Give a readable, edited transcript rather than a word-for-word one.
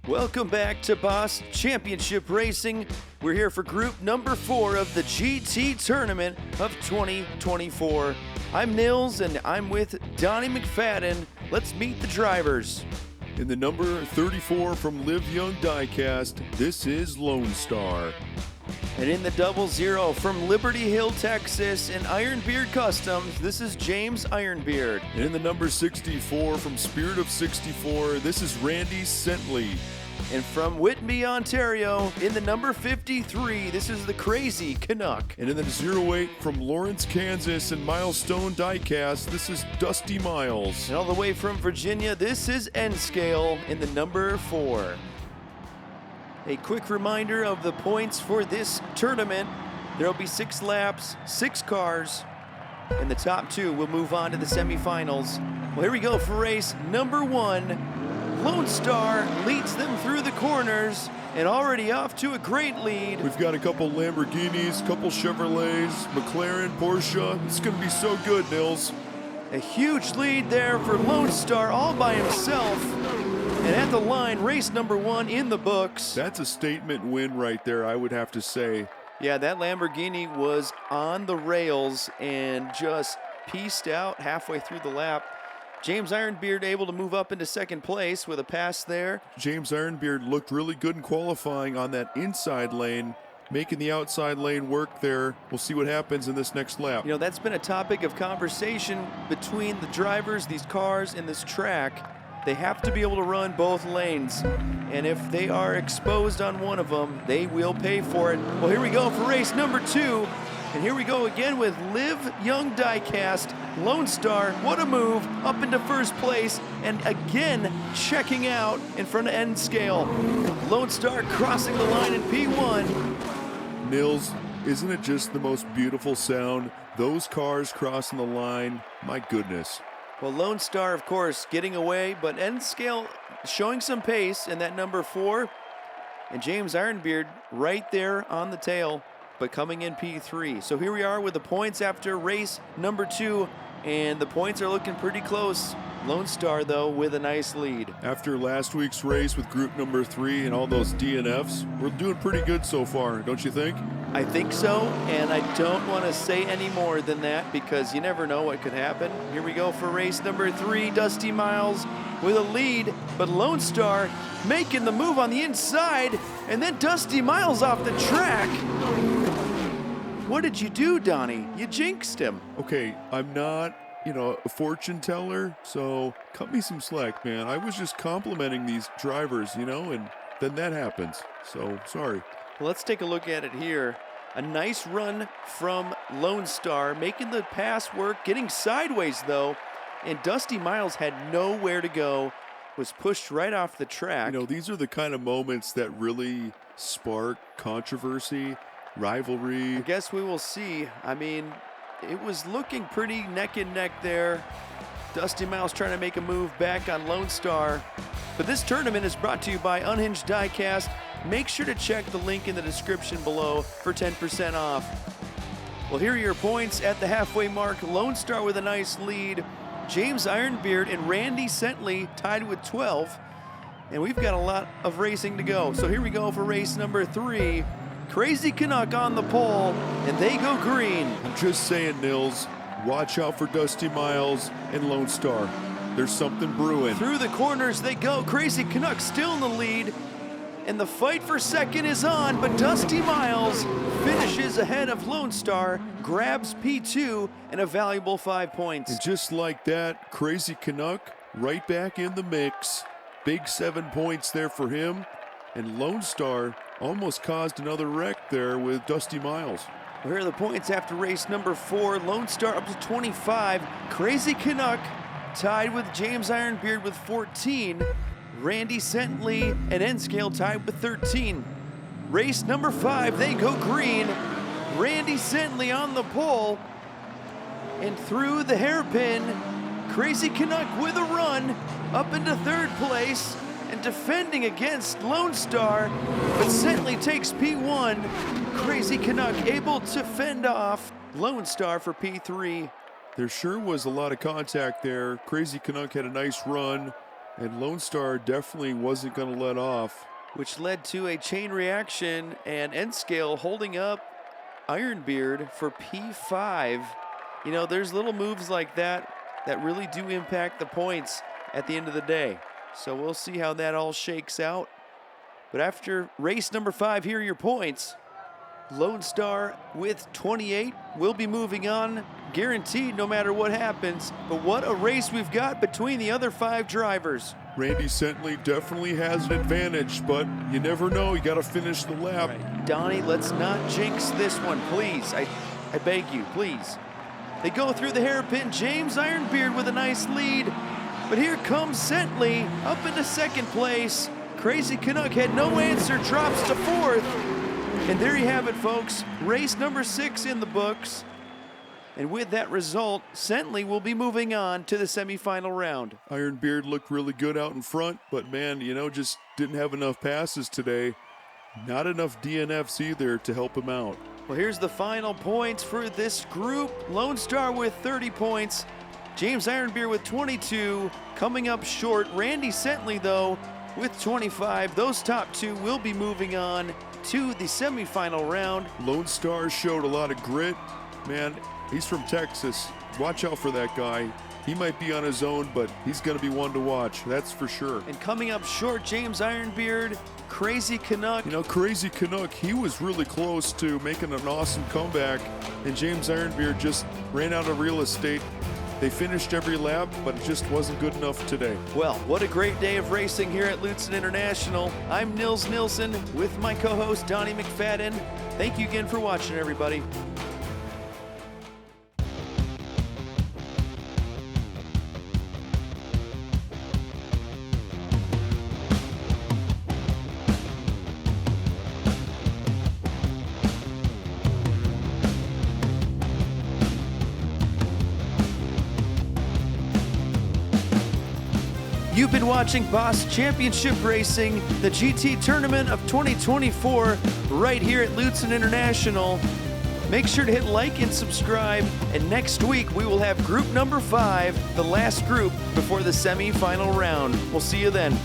Welcome back to Boss Championship Racing. We're here for group number 4 of the GT Tournament of 2024. I'm Nils and I'm with Donnie McFadden. Let's meet the drivers. In the number 34 from Live Young Diecast, this is Lone Star. And in the 00 from Liberty Hill, Texas, and Ironbeard Customs, this is James Ironbeard. And in the number 64 from Spirit of 64, this is Randy Sentley. And from Whitby, Ontario, in the number 53, this is the Crazy Canuck. And in the 08 from Lawrence, Kansas, and Milestone Diecast, this is Dusty Miles. And all the way from Virginia, this is N-Scale in the number 4. A quick reminder of the points for this tournament. There will be 6 laps, 6 cars, and the top 2 will move on to the semifinals. Well, here we go for race number 1. Lone Star leads them through the corners and already off to a great lead. We've got a couple Lamborghinis, couple Chevrolets, McLaren, Porsche. It's going to be so good, Nils. A huge lead there for Lone Star all by himself. And at the line, race number 1 in the books. That's a statement win right there, I would have to say. Yeah, that Lamborghini was on the rails and just pieced out halfway through the lap. James Ironbeard able to move up into second place with a pass there. James Ironbeard looked really good in qualifying on that inside lane, making the outside lane work there. We'll see what happens in this next lap. You know, that's been a topic of conversation between the drivers, these cars, and this track. They have to be able to run both lanes, and if they are exposed on one of them, they will pay for it. Well, here we go for race number 2, and here we go again with Live Young Diecast. Lone Star, what a move, up into first place, and again checking out in front of N-Scale. Lone Star crossing the line in P1. Nils, isn't it just the most beautiful sound? Those cars crossing the line, my goodness. Well, Lone Star, of course, getting away, but N-Scale showing some pace in that number 4. And James Ironbeard right there on the tail, but coming in P3. So here we are with the points after race number 2, and the points are looking pretty close. Lone Star, though, with a nice lead. After last week's race with group number 3 and all those DNFs, we're doing pretty good so far, don't you think? I think so, and I don't want to say any more than that because you never know what could happen. Here we go for race number 3, Dusty Miles with a lead, but Lone Star making the move on the inside, and then Dusty Miles off the track. What did you do, Donnie? You jinxed him. Okay, I'm not, a fortune teller, so cut me some slack, man. I was just complimenting these drivers, and then that happens, so sorry. Well, let's take a look at it here. A nice run from Lone Star, making the pass work, getting sideways though, and Dusty Miles had nowhere to go, was pushed right off the track. These are the kind of moments that really spark controversy, rivalry. I guess we will see. I mean, it was looking pretty neck and neck there. Dusty Miles trying to make a move back on Lone Star. But this tournament is brought to you by Unhinged Diecast. Make sure to check the link in the description below for 10% off. Well, here are your points at the halfway mark. Lone Star with a nice lead. James Ironbeard and Randy Sentley tied with 12. And we've got a lot of racing to go. So here we go for race number 3. Crazy Canuck on the pole, and they go green. I'm just saying, Nils, watch out for Dusty Miles and Lone Star. There's something brewing. Through the corners they go. Crazy Canuck still in the lead. And the fight for second is on, but Dusty Miles finishes ahead of Lone Star, grabs P2 and a valuable 5 points. And just like that, Crazy Canuck right back in the mix. Big 7 points there for him. And Lone Star almost caused another wreck there with Dusty Miles. Well, here are the points after race number 4. Lone Star up to 25. Crazy Canuck tied with James Ironbeard with 14. Randy Sentley and N-Scale tied with 13. Race number 5, they go green. Randy Sentley on the pole. And through the hairpin, Crazy Canuck with a run up into third place and defending against Lone Star. But Sentley takes P1. Crazy Canuck able to fend off Lone Star for P3. There sure was a lot of contact there. Crazy Canuck had a nice run. And Lone Star definitely wasn't going to let off. Which led to a chain reaction, and N-Scale holding up Ironbeard for P5. You know, there's little moves like that that really do impact the points at the end of the day. So we'll see how that all shakes out. But after race number 5, here are your points. Lone Star with 28 will be moving on, guaranteed no matter what happens. But what a race we've got between the other 5 drivers. Randy Sentley definitely has an advantage, but you never know. You got to finish the lap. Right. Donnie, let's not jinx this one, please. I beg you, please. They go through the hairpin. James Ironbeard with a nice lead. But here comes Sentley up into second place. Crazy Canuck had no answer, drops to 4th. And there you have it, folks. Race number 6 in the books. And with that result, Sentley will be moving on to the semifinal round. Ironbeard looked really good out in front, but man, you know, just didn't have enough passes today. Not enough DNFs either to help him out. Well, here's the final points for this group. Lone Star with 30 points. James Ironbeard with 22. Coming up short, Randy Sentley, though, with 25. Those top 2 will be moving on to the semifinal round. Lone Star showed a lot of grit. Man, he's from Texas. Watch out for that guy. He might be on his own, but he's going to be one to watch, that's for sure. And coming up short, James Ironbeard, Crazy Canuck. You know, Crazy Canuck, he was really close to making an awesome comeback, and James Ironbeard just ran out of real estate. They finished every lap, but it just wasn't good enough today. Well, what a great day of racing here at Lutsen International. I'm Nils Nilsson with my co-host Donnie McFadden. Thank you again for watching, everybody. You've been watching Boss Championship Racing, the GT Tournament of 2024, right here at Lutsen International. Make sure to hit like and subscribe, and next week we will have group number 5, the last group before the semi-final round. We'll see you then.